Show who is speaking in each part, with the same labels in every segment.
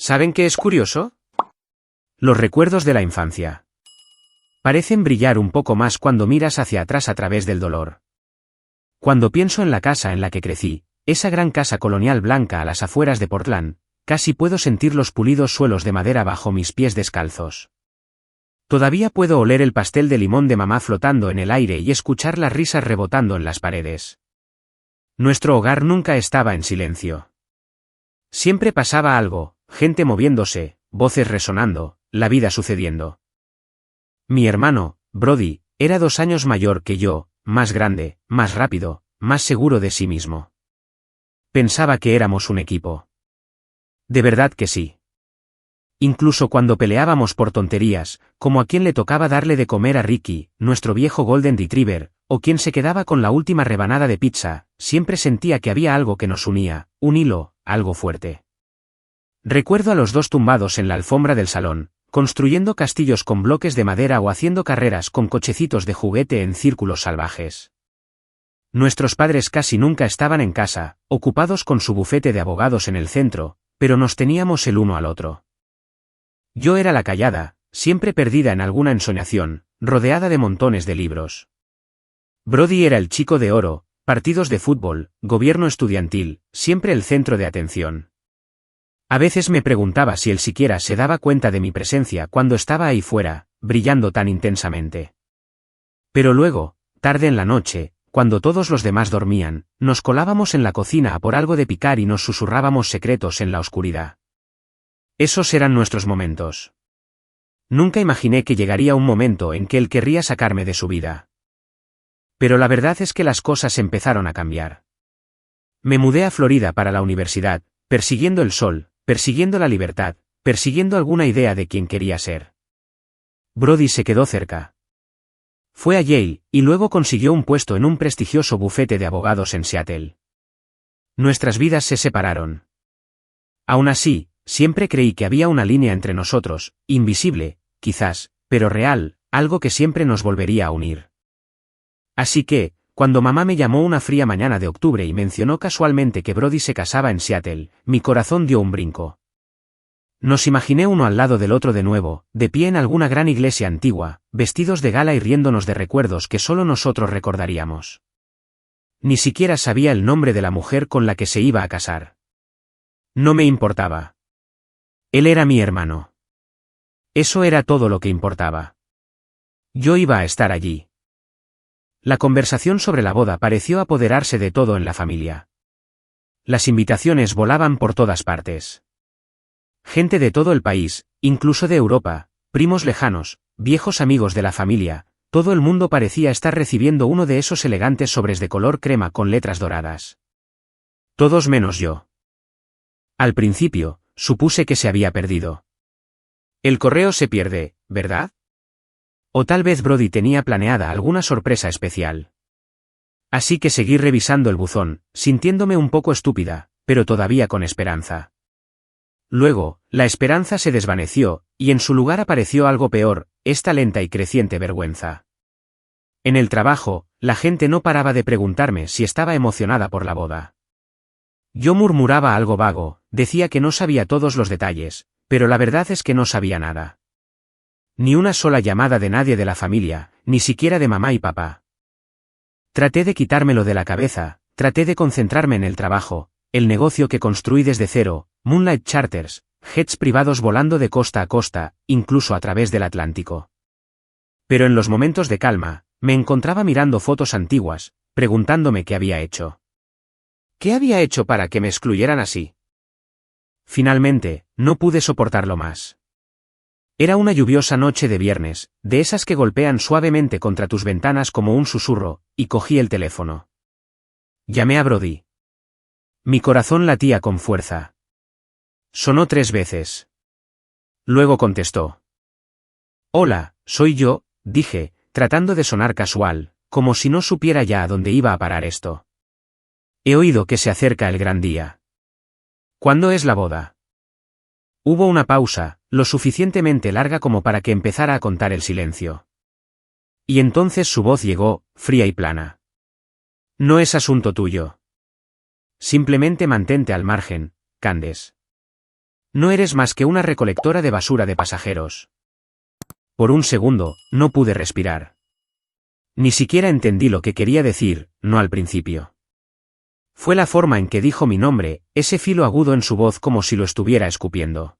Speaker 1: ¿Saben qué es curioso? Los recuerdos de la infancia. Parecen brillar un poco más cuando miras hacia atrás a través del dolor. Cuando pienso en la casa en la que crecí, esa gran casa colonial blanca a las afueras de Portland, casi puedo sentir los pulidos suelos de madera bajo mis pies descalzos. Todavía puedo oler el pastel de limón de mamá flotando en el aire y escuchar las risas rebotando en las paredes. Nuestro hogar nunca estaba en silencio. Siempre pasaba algo, gente moviéndose, voces resonando, la vida sucediendo. Mi hermano, Brody, era 2 años mayor que yo, más grande, más rápido, más seguro de sí mismo. Pensaba que éramos un equipo. De verdad que sí. Incluso cuando peleábamos por tonterías, como a quien le tocaba darle de comer a Ricky, nuestro viejo Golden Retriever, o quien se quedaba con la última rebanada de pizza, siempre sentía que había algo que nos unía, un hilo, algo fuerte. Recuerdo a los dos tumbados en la alfombra del salón, construyendo castillos con bloques de madera o haciendo carreras con cochecitos de juguete en círculos salvajes. Nuestros padres casi nunca estaban en casa, ocupados con su bufete de abogados en el centro, pero nos teníamos el uno al otro. Yo era la callada, siempre perdida en alguna ensoñación, rodeada de montones de libros. Brody era el chico de oro, partidos de fútbol, gobierno estudiantil, siempre el centro de atención. A veces me preguntaba si él siquiera se daba cuenta de mi presencia cuando estaba ahí fuera, brillando tan intensamente. Pero luego, tarde en la noche, cuando todos los demás dormían, nos colábamos en la cocina a por algo de picar y nos susurrábamos secretos en la oscuridad. Esos eran nuestros momentos. Nunca imaginé que llegaría un momento en que él querría sacarme de su vida. Pero la verdad es que las cosas empezaron a cambiar. Me mudé a Florida para la universidad, persiguiendo el sol, persiguiendo la libertad, persiguiendo alguna idea de quién quería ser. Brody se quedó cerca. Fue a Yale, y luego consiguió un puesto en un prestigioso bufete de abogados en Seattle. Nuestras vidas se separaron. Aún así, siempre creí que había una línea entre nosotros, invisible, quizás, pero real, algo que siempre nos volvería a unir. Así que, cuando mamá me llamó una fría mañana de octubre y mencionó casualmente que Brody se casaba en Seattle, mi corazón dio un brinco. Nos imaginé uno al lado del otro de nuevo, de pie en alguna gran iglesia antigua, vestidos de gala y riéndonos de recuerdos que solo nosotros recordaríamos. Ni siquiera sabía el nombre de la mujer con la que se iba a casar. No me importaba. Él era mi hermano. Eso era todo lo que importaba. Yo iba a estar allí. La conversación sobre la boda pareció apoderarse de todo en la familia. Las invitaciones volaban por todas partes. Gente de todo el país, incluso de Europa, primos lejanos, viejos amigos de la familia, todo el mundo parecía estar recibiendo uno de esos elegantes sobres de color crema con letras doradas. Todos menos yo. Al principio, supuse que se había perdido. El correo se pierde, ¿verdad? O tal vez Brody tenía planeada alguna sorpresa especial. Así que seguí revisando el buzón, sintiéndome un poco estúpida, pero todavía con esperanza. Luego, la esperanza se desvaneció, y en su lugar apareció algo peor, esta lenta y creciente vergüenza. En el trabajo, la gente no paraba de preguntarme si estaba emocionada por la boda. Yo murmuraba algo vago, decía que no sabía todos los detalles, pero la verdad es que no sabía nada. Ni una sola llamada de nadie de la familia, ni siquiera de mamá y papá. Traté de quitármelo de la cabeza, traté de concentrarme en el trabajo, el negocio que construí desde cero, Moonlight Charters, jets privados volando de costa a costa, incluso a través del Atlántico. Pero en los momentos de calma, me encontraba mirando fotos antiguas, preguntándome qué había hecho. ¿Qué había hecho para que me excluyeran así? Finalmente, no pude soportarlo más. Era una lluviosa noche de viernes, de esas que golpean suavemente contra tus ventanas como un susurro, y cogí el teléfono. Llamé a Brody. Mi corazón latía con fuerza. Sonó 3 veces. Luego contestó. Hola, soy yo, dije, tratando de sonar casual, como si no supiera ya a dónde iba a parar esto. He oído que se acerca el gran día. ¿Cuándo es la boda? Hubo una pausa, lo suficientemente larga como para que empezara a contar el silencio. Y entonces su voz llegó, fría y plana. No es asunto tuyo. Simplemente mantente al margen, Candace. No eres más que una recolectora de basura de pasajeros. Por un segundo, no pude respirar. Ni siquiera entendí lo que quería decir, no al principio. Fue la forma en que dijo mi nombre, ese filo agudo en su voz como si lo estuviera escupiendo.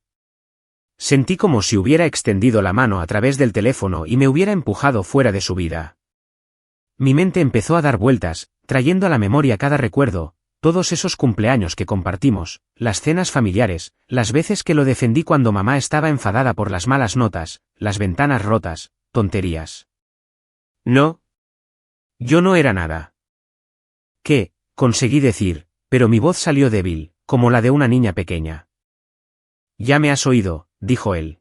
Speaker 1: Sentí como si hubiera extendido la mano a través del teléfono y me hubiera empujado fuera de su vida. Mi mente empezó a dar vueltas, trayendo a la memoria cada recuerdo, todos esos cumpleaños que compartimos, las cenas familiares, las veces que lo defendí cuando mamá estaba enfadada por las malas notas, las ventanas rotas, tonterías. No. Yo no era nada. ¿Qué? Conseguí decir, pero mi voz salió débil, como la de una niña pequeña. Ya me has oído, dijo él.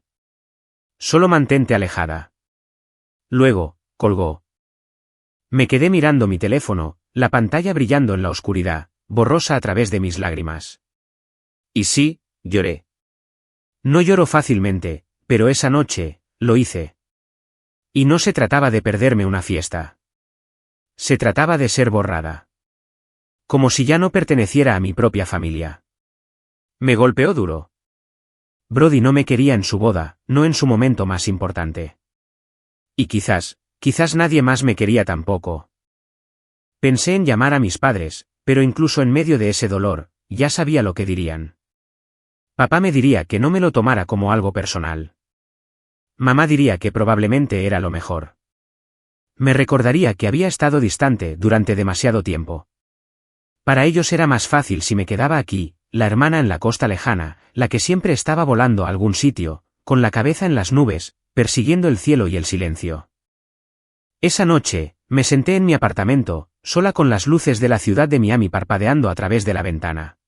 Speaker 1: Solo mantente alejada. Luego, colgó. Me quedé mirando mi teléfono, la pantalla brillando en la oscuridad, borrosa a través de mis lágrimas. Y sí, lloré. No lloro fácilmente, pero esa noche, lo hice. Y no se trataba de perderme una fiesta. Se trataba de ser borrada. Como si ya no perteneciera a mi propia familia. Me golpeó duro. Brody no me quería en su boda, no en su momento más importante. Y quizás nadie más me quería tampoco. Pensé en llamar a mis padres, pero incluso en medio de ese dolor, ya sabía lo que dirían. Papá me diría que no me lo tomara como algo personal. Mamá diría que probablemente era lo mejor. Me recordaría que había estado distante durante demasiado tiempo. Para ellos era más fácil si me quedaba aquí, la hermana en la costa lejana, la que siempre estaba volando a algún sitio, con la cabeza en las nubes, persiguiendo el cielo y el silencio. Esa noche, me senté en mi apartamento, sola con las luces de la ciudad de Miami parpadeando a través de la ventana.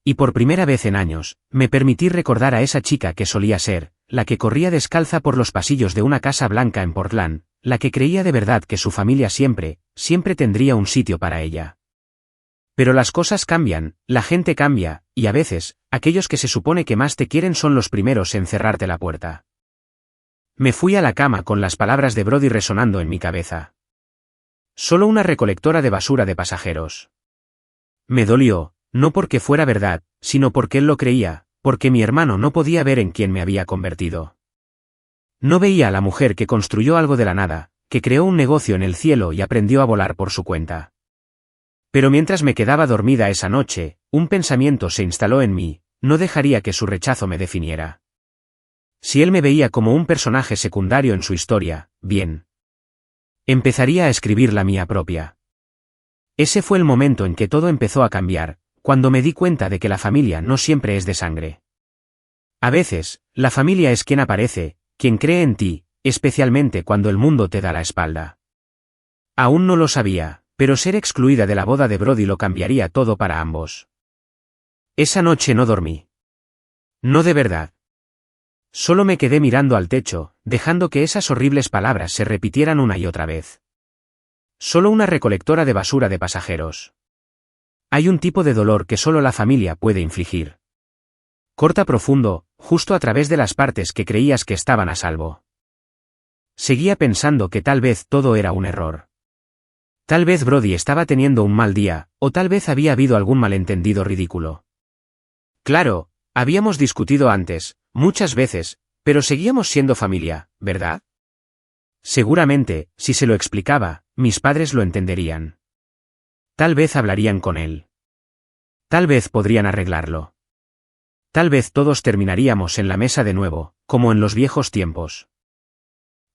Speaker 1: Y por primera vez en años, me permití recordar a esa chica que solía ser, la que corría descalza por los pasillos de una casa blanca en Portland, la que creía de verdad que su familia siempre tendría un sitio para ella. Pero las cosas cambian, la gente cambia, y a veces, aquellos que se supone que más te quieren son los primeros en cerrarte la puerta. Me fui a la cama con las palabras de Brody resonando en mi cabeza. Solo una recolectora de basura de pasajeros. Me dolió, no porque fuera verdad, sino porque él lo creía, porque mi hermano no podía ver en quién me había convertido. No veía a la mujer que construyó algo de la nada, que creó un negocio en el cielo y aprendió a volar por su cuenta. Pero mientras me quedaba dormida esa noche, un pensamiento se instaló en mí, no dejaría que su rechazo me definiera. Si él me veía como un personaje secundario en su historia, bien. Empezaría a escribir la mía propia. Ese fue el momento en que todo empezó a cambiar, cuando me di cuenta de que la familia no siempre es de sangre. A veces, la familia es quien aparece, quien cree en ti, especialmente cuando el mundo te da la espalda. Aún no lo sabía, pero ser excluida de la boda de Brody lo cambiaría todo para ambos. Esa noche no dormí. No de verdad. Solo me quedé mirando al techo, dejando que esas horribles palabras se repitieran una y otra vez. Solo una recolectora de basura de pasajeros. Hay un tipo de dolor que solo la familia puede infligir. Corta profundo, justo a través de las partes que creías que estaban a salvo. Seguía pensando que tal vez todo era un error. Tal vez Brody estaba teniendo un mal día, o tal vez había habido algún malentendido ridículo. Claro, habíamos discutido antes, muchas veces, pero seguíamos siendo familia, ¿verdad? Seguramente, si se lo explicaba, mis padres lo entenderían. Tal vez hablarían con él. Tal vez podrían arreglarlo. Tal vez todos terminaríamos en la mesa de nuevo, como en los viejos tiempos.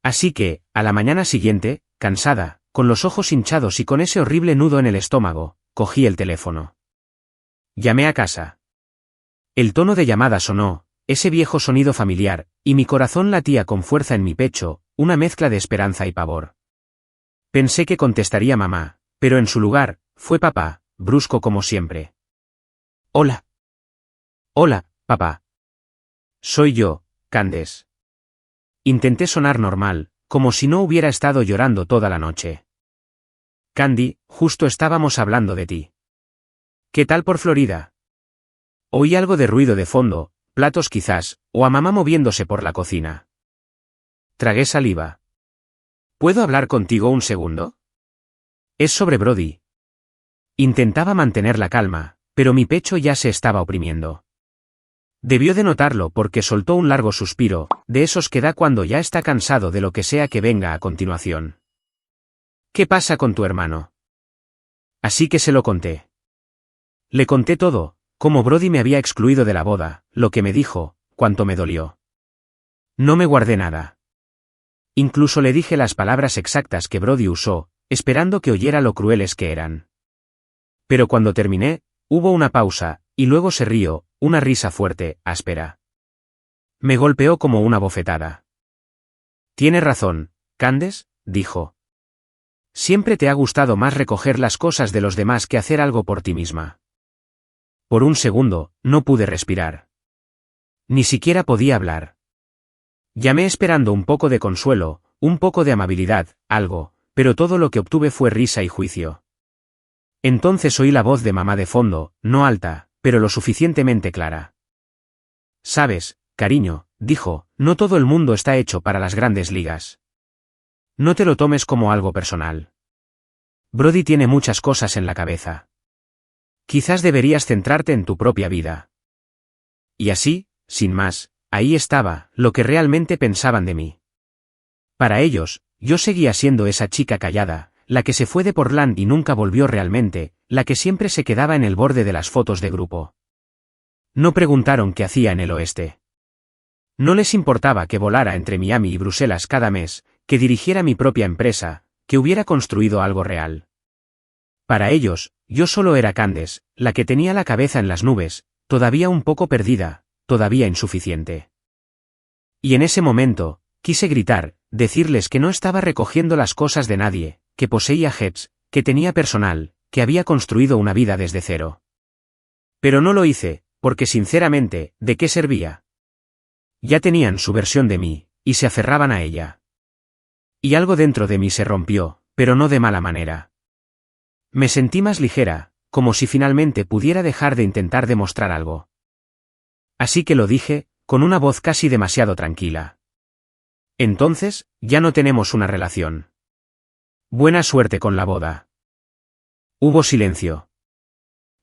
Speaker 1: Así que, a la mañana siguiente, cansada, con los ojos hinchados y con ese horrible nudo en el estómago, cogí el teléfono. Llamé a casa. El tono de llamada sonó, ese viejo sonido familiar, y mi corazón latía con fuerza en mi pecho, una mezcla de esperanza y pavor. Pensé que contestaría mamá, pero en su lugar, fue papá, brusco como siempre. Hola. Hola, papá. Soy yo, Candace. Intenté sonar normal, como si no hubiera estado llorando toda la noche. Candy, justo estábamos hablando de ti. ¿Qué tal por Florida? Oí algo de ruido de fondo, platos quizás, o a mamá moviéndose por la cocina. Tragué saliva. ¿Puedo hablar contigo un segundo? Es sobre Brody. Intentaba mantener la calma, pero mi pecho ya se estaba oprimiendo. Debió de notarlo porque soltó un largo suspiro, de esos que da cuando ya está cansado de lo que sea que venga a continuación. ¿Qué pasa con tu hermano? Así que se lo conté. Le conté todo, cómo Brody me había excluido de la boda, lo que me dijo, cuánto me dolió. No me guardé nada. Incluso le dije las palabras exactas que Brody usó, esperando que oyera lo crueles que eran. Pero cuando terminé, hubo una pausa, y luego se rió, una risa fuerte, áspera. Me golpeó como una bofetada. Tienes razón, Candace, dijo. Siempre te ha gustado más recoger las cosas de los demás que hacer algo por ti misma. Por un segundo, no pude respirar. Ni siquiera podía hablar. Llamé esperando un poco de consuelo, un poco de amabilidad, algo, pero todo lo que obtuve fue risa y juicio. Entonces oí la voz de mamá de fondo, no alta, pero lo suficientemente clara. Sabes, cariño, dijo, no todo el mundo está hecho para las grandes ligas. No te lo tomes como algo personal. Brody tiene muchas cosas en la cabeza. Quizás deberías centrarte en tu propia vida. Y así, sin más, ahí estaba, lo que realmente pensaban de mí. Para ellos, yo seguía siendo esa chica callada, la que se fue de Portland y nunca volvió realmente, la que siempre se quedaba en el borde de las fotos de grupo. No preguntaron qué hacía en el oeste. No les importaba que volara entre Miami y Bruselas cada mes, que dirigiera mi propia empresa, que hubiera construido algo real. Para ellos, yo solo era Candace, la que tenía la cabeza en las nubes, todavía un poco perdida, todavía insuficiente. Y en ese momento, quise gritar, decirles que no estaba recogiendo las cosas de nadie, que poseía jets, que tenía personal, que había construido una vida desde cero. Pero no lo hice, porque sinceramente, ¿de qué servía? Ya tenían su versión de mí, y se aferraban a ella. Y algo dentro de mí se rompió, pero no de mala manera. Me sentí más ligera, como si finalmente pudiera dejar de intentar demostrar algo. Así que lo dije, con una voz casi demasiado tranquila. Entonces, ya no tenemos una relación. Buena suerte con la boda. Hubo silencio.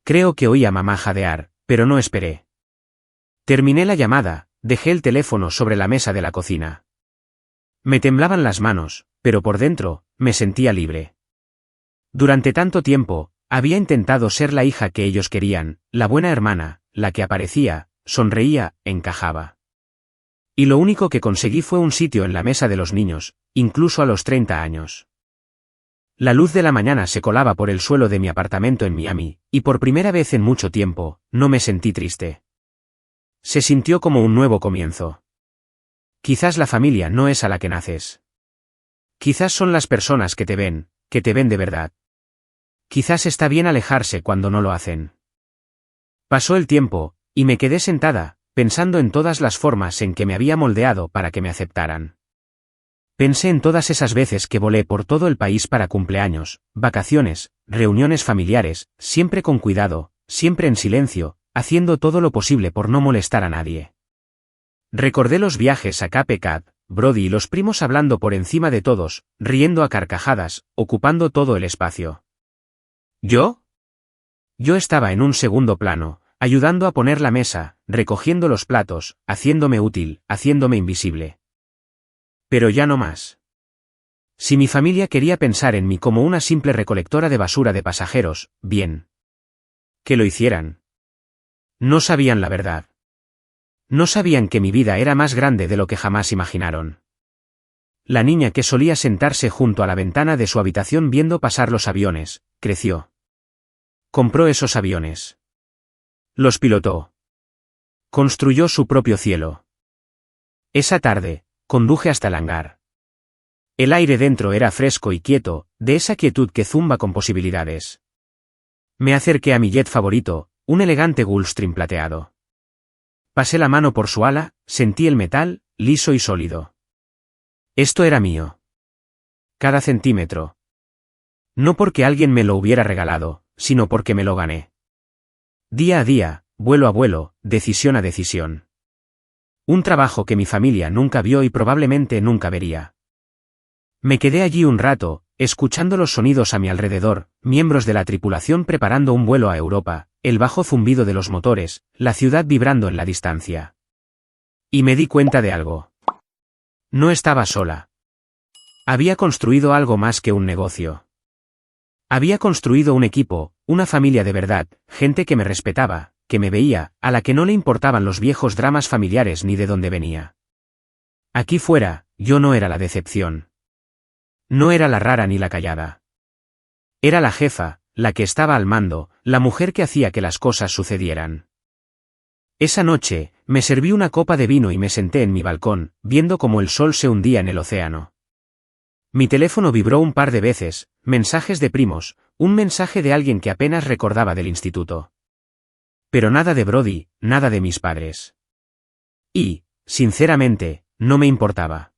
Speaker 1: Creo que oí a mamá jadear, pero no esperé. Terminé la llamada, dejé el teléfono sobre la mesa de la cocina. Me temblaban las manos, pero por dentro, me sentía libre. Durante tanto tiempo, había intentado ser la hija que ellos querían, la buena hermana, la que aparecía, sonreía, encajaba. Y lo único que conseguí fue un sitio en la mesa de los niños, incluso a los 30 años. La luz de la mañana se colaba por el suelo de mi apartamento en Miami, y por primera vez en mucho tiempo, no me sentí triste. Se sintió como un nuevo comienzo. Quizás la familia no es a la que naces. Quizás son las personas que te ven de verdad. Quizás está bien alejarse cuando no lo hacen. Pasó el tiempo, y me quedé sentada, pensando en todas las formas en que me había moldeado para que me aceptaran. Pensé en todas esas veces que volé por todo el país para cumpleaños, vacaciones, reuniones familiares, siempre con cuidado, siempre en silencio, haciendo todo lo posible por no molestar a nadie. Recordé los viajes a Cape Cod, Brody y los primos hablando por encima de todos, riendo a carcajadas, ocupando todo el espacio. ¿Yo? Yo estaba en un segundo plano, ayudando a poner la mesa, recogiendo los platos, haciéndome útil, haciéndome invisible. Pero ya no más. Si mi familia quería pensar en mí como una simple recolectora de basura de pasajeros, bien. Que lo hicieran. No sabían la verdad. No sabían que mi vida era más grande de lo que jamás imaginaron. La niña que solía sentarse junto a la ventana de su habitación viendo pasar los aviones, creció. Compró esos aviones. Los pilotó. Construyó su propio cielo. Esa tarde, conduje hasta el hangar. El aire dentro era fresco y quieto, de esa quietud que zumba con posibilidades. Me acerqué a mi jet favorito, un elegante Gulfstream plateado. Pasé la mano por su ala, sentí el metal, liso y sólido. Esto era mío. Cada centímetro. No porque alguien me lo hubiera regalado, sino porque me lo gané. Día a día, vuelo a vuelo, decisión a decisión. Un trabajo que mi familia nunca vio y probablemente nunca vería. Me quedé allí un rato, escuchando los sonidos a mi alrededor, miembros de la tripulación preparando un vuelo a Europa, el bajo zumbido de los motores, la ciudad vibrando en la distancia. Y me di cuenta de algo. No estaba sola. Había construido algo más que un negocio. Había construido un equipo, una familia de verdad, gente que me respetaba, que me veía, a la que no le importaban los viejos dramas familiares ni de dónde venía. Aquí fuera, yo no era la decepción. No era la rara ni la callada. Era la jefa, la que estaba al mando, la mujer que hacía que las cosas sucedieran. Esa noche, me serví una copa de vino y me senté en mi balcón, viendo cómo el sol se hundía en el océano. Mi teléfono vibró un par de veces, mensajes de primos, un mensaje de alguien que apenas recordaba del instituto. Pero nada de Brody, nada de mis padres. Y, sinceramente, no me importaba.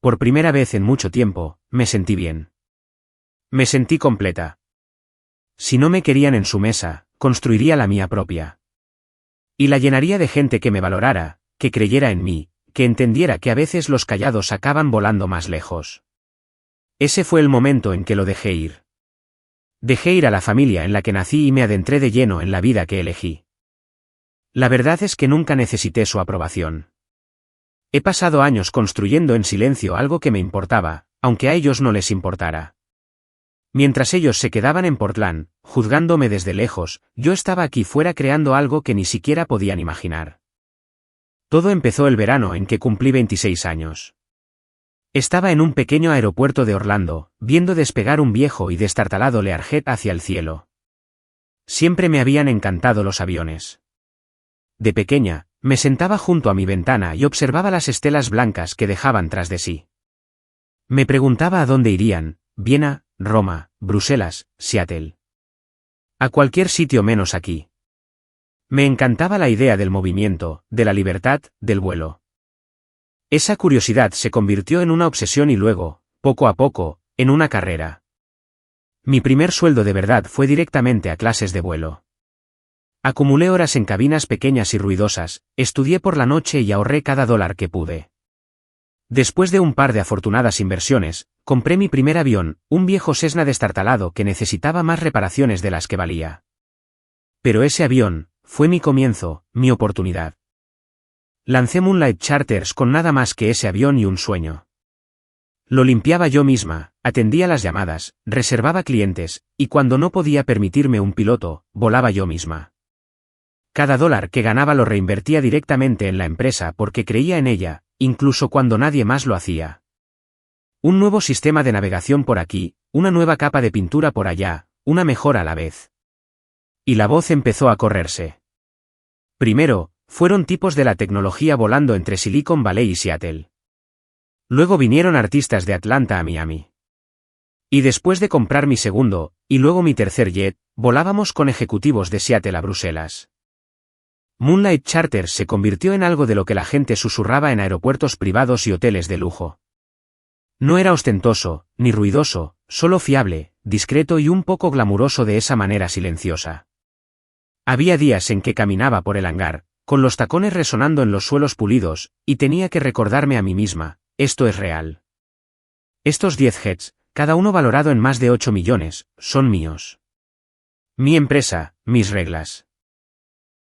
Speaker 1: Por primera vez en mucho tiempo, me sentí bien. Me sentí completa. Si no me querían en su mesa, construiría la mía propia. Y la llenaría de gente que me valorara, que creyera en mí, que entendiera que a veces los callados acaban volando más lejos. Ese fue el momento en que lo dejé ir. Dejé ir a la familia en la que nací y me adentré de lleno en la vida que elegí. La verdad es que nunca necesité su aprobación. He pasado años construyendo en silencio algo que me importaba, aunque a ellos no les importara. Mientras ellos se quedaban en Portland, juzgándome desde lejos, yo estaba aquí fuera creando algo que ni siquiera podían imaginar. Todo empezó el verano en que cumplí 26 años. Estaba en un pequeño aeropuerto de Orlando, viendo despegar un viejo y destartalado Learjet hacia el cielo. Siempre me habían encantado los aviones. De pequeña, me sentaba junto a mi ventana y observaba las estelas blancas que dejaban tras de sí. Me preguntaba a dónde irían: Viena, Roma, Bruselas, Seattle. A cualquier sitio menos aquí. Me encantaba la idea del movimiento, de la libertad, del vuelo. Esa curiosidad se convirtió en una obsesión y luego, poco a poco, en una carrera. Mi primer sueldo de verdad fue directamente a clases de vuelo. Acumulé horas en cabinas pequeñas y ruidosas, estudié por la noche y ahorré cada dólar que pude. Después de un par de afortunadas inversiones, compré mi primer avión, un viejo Cessna destartalado que necesitaba más reparaciones de las que valía. Pero ese avión fue mi comienzo, mi oportunidad. Lancé Moonlight Charters con nada más que ese avión y un sueño. Lo limpiaba yo misma, atendía las llamadas, reservaba clientes, y cuando no podía permitirme un piloto, volaba yo misma. Cada dólar que ganaba lo reinvertía directamente en la empresa porque creía en ella, incluso cuando nadie más lo hacía. Un nuevo sistema de navegación por aquí, una nueva capa de pintura por allá, una mejora a la vez. Y la voz empezó a correrse. Primero, fueron tipos de la tecnología volando entre Silicon Valley y Seattle. Luego vinieron artistas de Atlanta a Miami. Y después de comprar mi segundo, y luego mi tercer jet, volábamos con ejecutivos de Seattle a Bruselas. Moonlight Charters se convirtió en algo de lo que la gente susurraba en aeropuertos privados y hoteles de lujo. No era ostentoso, ni ruidoso, solo fiable, discreto y un poco glamuroso de esa manera silenciosa. Había días en que caminaba por el hangar, con los tacones resonando en los suelos pulidos, y tenía que recordarme a mí misma: esto es real. Estos 10 jets, cada uno valorado en más de 8 millones, son míos. Mi empresa, mis reglas.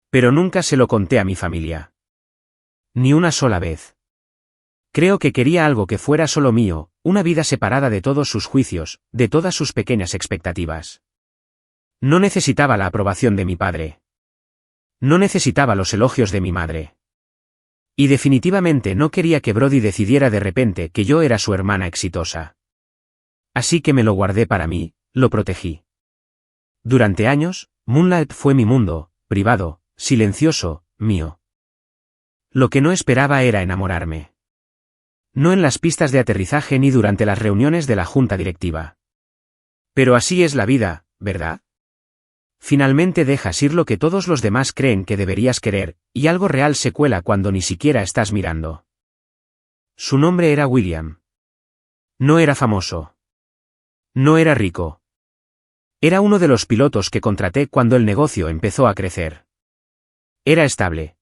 Speaker 1: Pero nunca se lo conté a mi familia. Ni una sola vez. Creo que quería algo que fuera solo mío, una vida separada de todos sus juicios, de todas sus pequeñas expectativas. No necesitaba la aprobación de mi padre. No necesitaba los elogios de mi madre. Y definitivamente no quería que Brody decidiera de repente que yo era su hermana exitosa. Así que me lo guardé para mí, lo protegí. Durante años, Moonlight fue mi mundo, privado, silencioso, mío. Lo que no esperaba era enamorarme. No en las pistas de aterrizaje ni durante las reuniones de la junta directiva. Pero así es la vida, ¿verdad? Finalmente dejas ir lo que todos los demás creen que deberías querer, y algo real se cuela cuando ni siquiera estás mirando. Su nombre era William. No era famoso. No era rico. Era uno de los pilotos que contraté cuando el negocio empezó a crecer. Era estable.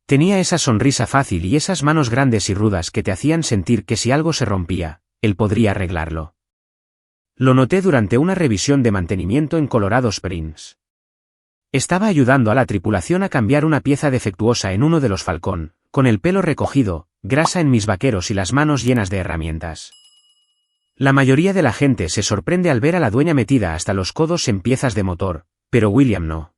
Speaker 1: Tenía esa sonrisa fácil y esas manos grandes y rudas que te hacían sentir que si algo se rompía, él podría arreglarlo. Lo noté durante una revisión de mantenimiento en Colorado Springs. Estaba ayudando a la tripulación a cambiar una pieza defectuosa en uno de los Falcón, con el pelo recogido, grasa en mis vaqueros y las manos llenas de herramientas. La mayoría de la gente se sorprende al ver a la dueña metida hasta los codos en piezas de motor, pero William no.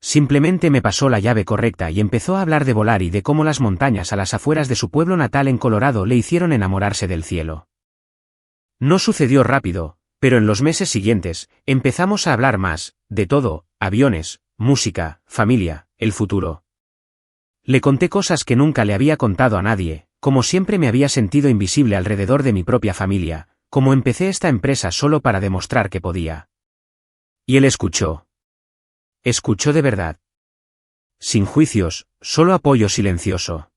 Speaker 1: Simplemente me pasó la llave correcta y empezó a hablar de volar y de cómo las montañas a las afueras de su pueblo natal en Colorado le hicieron enamorarse del cielo. No sucedió rápido, pero en los meses siguientes, empezamos a hablar más, de todo, aviones, música, familia, el futuro. Le conté cosas que nunca le había contado a nadie, como siempre me había sentido invisible alrededor de mi propia familia, como empecé esta empresa solo para demostrar que podía. Y él escuchó. Escuchó de verdad. Sin juicios, solo apoyo silencioso.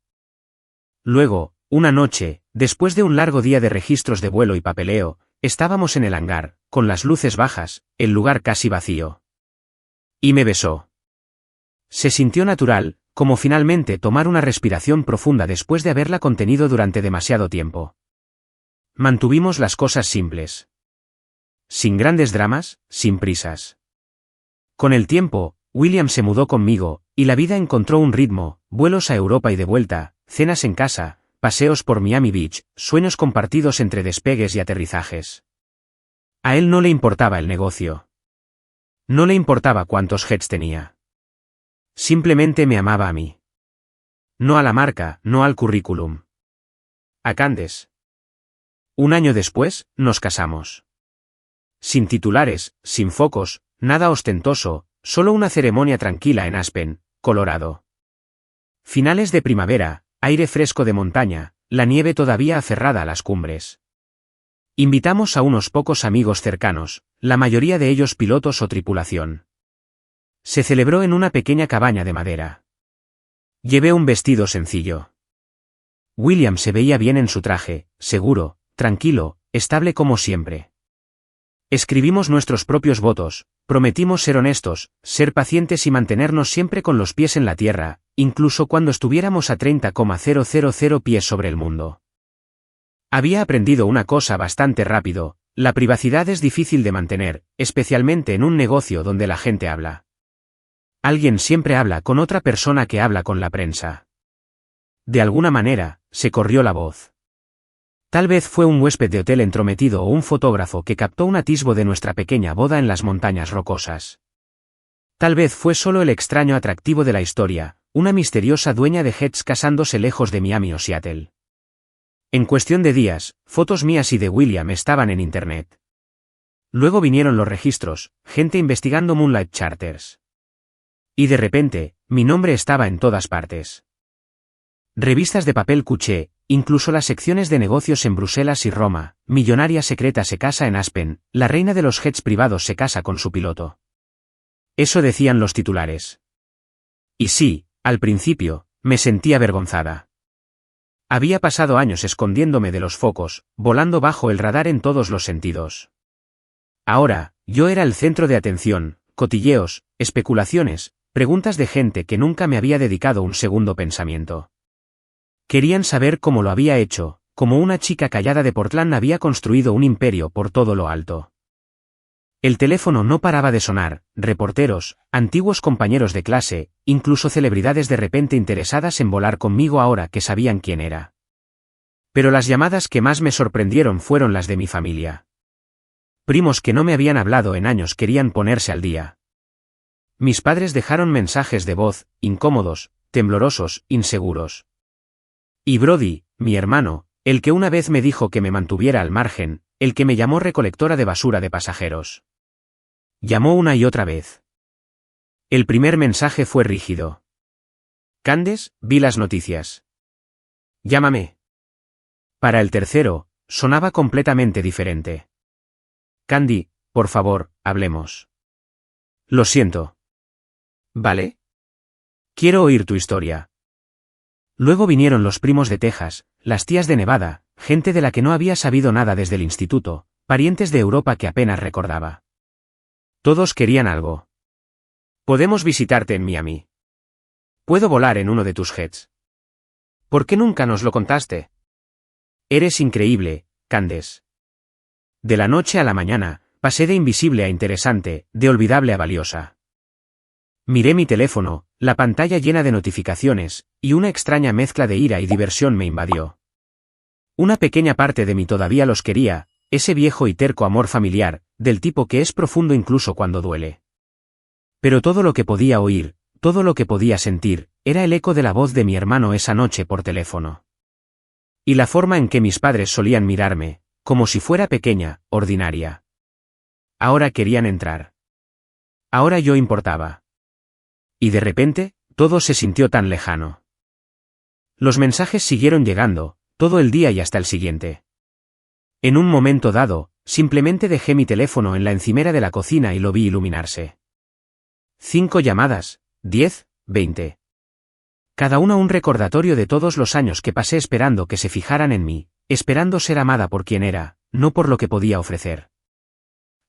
Speaker 1: Luego, una noche, después de un largo día de registros de vuelo y papeleo, estábamos en el hangar, con las luces bajas, el lugar casi vacío. Y me besó. Se sintió natural, como finalmente tomar una respiración profunda después de haberla contenido durante demasiado tiempo. Mantuvimos las cosas simples. Sin grandes dramas, sin prisas. Con el tiempo, William se mudó conmigo, y la vida encontró un ritmo, vuelos a Europa y de vuelta, cenas en casa, paseos por Miami Beach, sueños compartidos entre despegues y aterrizajes. A él no le importaba el negocio. No le importaba cuántos jets tenía. Simplemente me amaba a mí. No a la marca, no al currículum. A Candace. Un año después, nos casamos. Sin titulares, sin focos, nada ostentoso, solo una ceremonia tranquila en Aspen, Colorado. Finales de primavera, aire fresco de montaña, la nieve todavía aferrada a las cumbres. Invitamos a unos pocos amigos cercanos, la mayoría de ellos pilotos o tripulación. Se celebró en una pequeña cabaña de madera. Llevé un vestido sencillo. William se veía bien en su traje, seguro, tranquilo, estable como siempre. Escribimos nuestros propios votos, prometimos ser honestos, ser pacientes y mantenernos siempre con los pies en la tierra, incluso cuando estuviéramos a 30,000 pies sobre el mundo. Había aprendido una cosa bastante rápido: la privacidad es difícil de mantener, especialmente en un negocio donde la gente habla. Alguien siempre habla con otra persona que habla con la prensa. De alguna manera, se corrió la voz. Tal vez fue un huésped de hotel entrometido o un fotógrafo que captó un atisbo de nuestra pequeña boda en las montañas rocosas. Tal vez fue solo el extraño atractivo de la historia, una misteriosa dueña de jets casándose lejos de Miami o Seattle. En cuestión de días, fotos mías y de William estaban en internet. Luego vinieron los registros, gente investigando Moonlight Charters. Y de repente, mi nombre estaba en todas partes. Revistas de papel cuché, incluso las secciones de negocios en Bruselas y Roma: millonaria secreta se casa en Aspen, la reina de los jets privados se casa con su piloto. Eso decían los titulares. Y sí, al principio, me sentí avergonzada. Había pasado años escondiéndome de los focos, volando bajo el radar en todos los sentidos. Ahora, yo era el centro de atención, cotilleos, especulaciones, preguntas de gente que nunca me había dedicado un segundo pensamiento. Querían saber cómo lo había hecho, cómo una chica callada de Portland había construido un imperio por todo lo alto. El teléfono no paraba de sonar: reporteros, antiguos compañeros de clase, incluso celebridades de repente interesadas en volar conmigo ahora que sabían quién era. Pero las llamadas que más me sorprendieron fueron las de mi familia. Primos que no me habían hablado en años querían ponerse al día. Mis padres dejaron mensajes de voz, incómodos, temblorosos, inseguros. Y Brody, mi hermano, el que una vez me dijo que me mantuviera al margen, el que me llamó recolectora de basura de pasajeros. Llamó una y otra vez. El primer mensaje fue rígido. Candace, vi las noticias. Llámame. Para el tercero, sonaba completamente diferente. Candy, por favor, hablemos. Lo siento. ¿Vale? Quiero oír tu historia. Luego vinieron los primos de Texas, las tías de Nevada, gente de la que no había sabido nada desde el instituto, parientes de Europa que apenas recordaba. Todos querían algo. Podemos visitarte en Miami. Puedo volar en uno de tus jets. ¿Por qué nunca nos lo contaste? Eres increíble, Candace. De la noche a la mañana, pasé de invisible a interesante, de olvidable a valiosa. Miré mi teléfono, la pantalla llena de notificaciones, y una extraña mezcla de ira y diversión me invadió. Una pequeña parte de mí todavía los quería, ese viejo y terco amor familiar, del tipo que es profundo incluso cuando duele. Pero todo lo que podía oír, todo lo que podía sentir, era el eco de la voz de mi hermano esa noche por teléfono. Y la forma en que mis padres solían mirarme, como si fuera pequeña, ordinaria. Ahora querían entrar. Ahora yo importaba. Y de repente, todo se sintió tan lejano. Los mensajes siguieron llegando, todo el día y hasta el siguiente. En un momento dado, simplemente dejé mi teléfono en la encimera de la cocina y lo vi iluminarse. 5 llamadas, 10, 20. Cada una un recordatorio de todos los años que pasé esperando que se fijaran en mí, esperando ser amada por quien era, no por lo que podía ofrecer.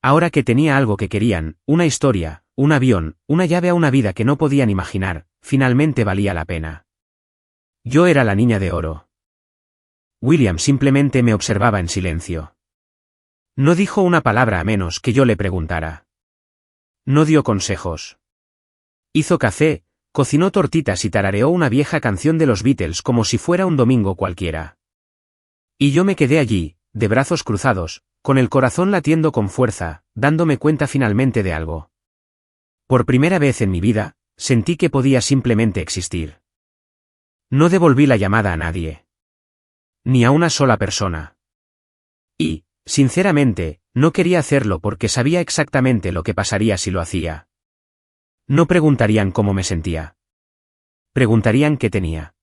Speaker 1: Ahora que tenía algo que querían, una historia, un avión, una llave a una vida que no podían imaginar, finalmente valía la pena. Yo era la niña de oro. William simplemente me observaba en silencio. No dijo una palabra a menos que yo le preguntara. No dio consejos. Hizo café, cocinó tortitas y tarareó una vieja canción de los Beatles como si fuera un domingo cualquiera. Y yo me quedé allí, de brazos cruzados, con el corazón latiendo con fuerza, dándome cuenta finalmente de algo. Por primera vez en mi vida, sentí que podía simplemente existir. No devolví la llamada a nadie. Ni a una sola persona. Y, sinceramente, no quería hacerlo porque sabía exactamente lo que pasaría si lo hacía. No preguntarían cómo me sentía. Preguntarían qué tenía.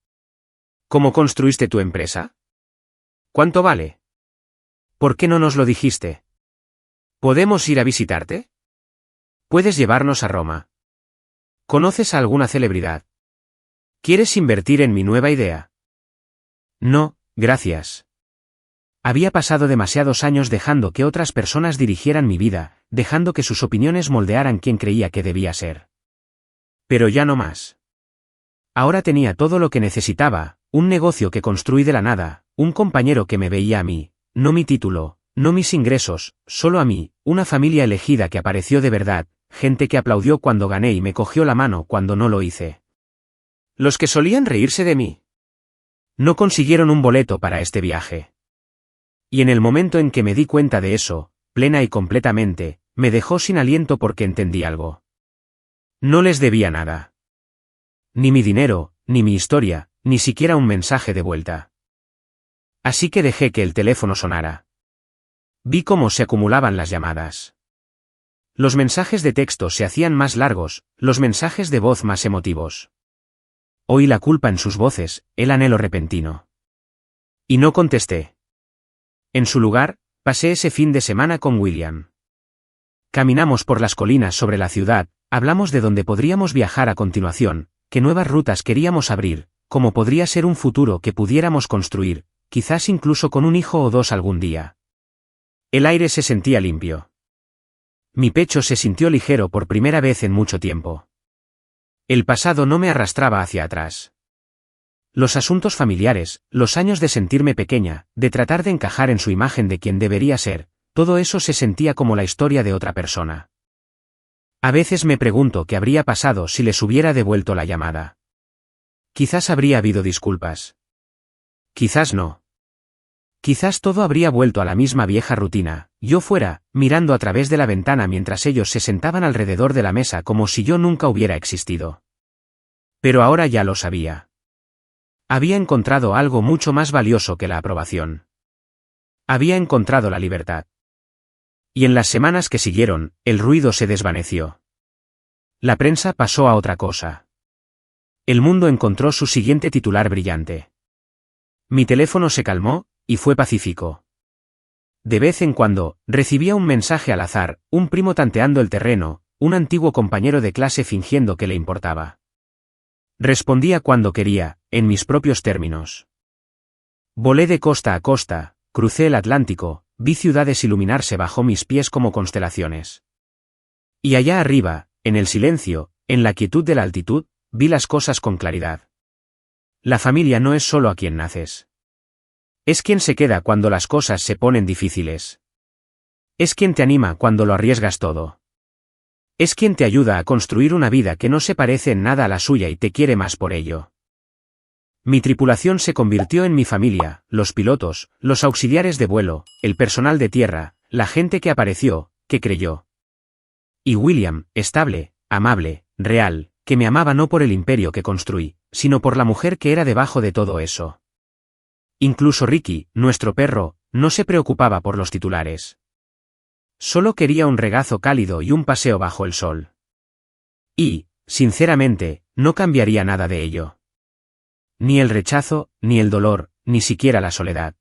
Speaker 1: ¿Cómo construiste tu empresa? ¿Cuánto vale? ¿Por qué no nos lo dijiste? ¿Podemos ir a visitarte? ¿Puedes llevarnos a Roma? ¿Conoces a alguna celebridad? ¿Quieres invertir en mi nueva idea? No, gracias. Había pasado demasiados años dejando que otras personas dirigieran mi vida, dejando que sus opiniones moldearan quien creía que debía ser. Pero ya no más. Ahora tenía todo lo que necesitaba, un negocio que construí de la nada, un compañero que me veía a mí, no mi título, no mis ingresos, solo a mí, una familia elegida que apareció de verdad, gente que aplaudió cuando gané y me cogió la mano cuando no lo hice. Los que solían reírse de mí. No consiguieron un boleto para este viaje. Y en el momento en que me di cuenta de eso, plena y completamente, me dejó sin aliento porque entendí algo. No les debía nada. Ni mi dinero, ni mi historia, ni siquiera un mensaje de vuelta. Así que dejé que el teléfono sonara. Vi cómo se acumulaban las llamadas. Los mensajes de texto se hacían más largos, los mensajes de voz más emotivos. Oí la culpa en sus voces, el anhelo repentino. Y no contesté. En su lugar, pasé ese fin de semana con William. Caminamos por las colinas sobre la ciudad, hablamos de dónde podríamos viajar a continuación, qué nuevas rutas queríamos abrir, cómo podría ser un futuro que pudiéramos construir, quizás incluso con un hijo o dos algún día. El aire se sentía limpio. Mi pecho se sintió ligero por primera vez en mucho tiempo. El pasado no me arrastraba hacia atrás. Los asuntos familiares, los años de sentirme pequeña, de tratar de encajar en su imagen de quien debería ser, todo eso se sentía como la historia de otra persona. A veces me pregunto qué habría pasado si les hubiera devuelto la llamada. Quizás habría habido disculpas. Quizás no. Quizás todo habría vuelto a la misma vieja rutina, yo fuera, mirando a través de la ventana mientras ellos se sentaban alrededor de la mesa como si yo nunca hubiera existido. Pero ahora ya lo sabía. Había encontrado algo mucho más valioso que la aprobación. Había encontrado la libertad. Y en las semanas que siguieron, el ruido se desvaneció. La prensa pasó a otra cosa. El mundo encontró su siguiente titular brillante. Mi teléfono se calmó, y fue pacífico. De vez en cuando, recibía un mensaje al azar, un primo tanteando el terreno, un antiguo compañero de clase fingiendo que le importaba. Respondía cuando quería, en mis propios términos. Volé de costa a costa, crucé el Atlántico, vi ciudades iluminarse bajo mis pies como constelaciones. Y allá arriba, en el silencio, en la quietud de la altitud, vi las cosas con claridad. La familia no es solo a quien naces. Es quien se queda cuando las cosas se ponen difíciles. Es quien te anima cuando lo arriesgas todo. Es quien te ayuda a construir una vida que no se parece en nada a la suya y te quiere más por ello. Mi tripulación se convirtió en mi familia, los pilotos, los auxiliares de vuelo, el personal de tierra, la gente que apareció, que creyó. Y William, estable, amable, real, que me amaba no por el imperio que construí, sino por la mujer que era debajo de todo eso. Incluso Ricky, nuestro perro, no se preocupaba por los titulares. Solo quería un regazo cálido y un paseo bajo el sol. Y, sinceramente, no cambiaría nada de ello. Ni el rechazo, ni el dolor, ni siquiera la soledad.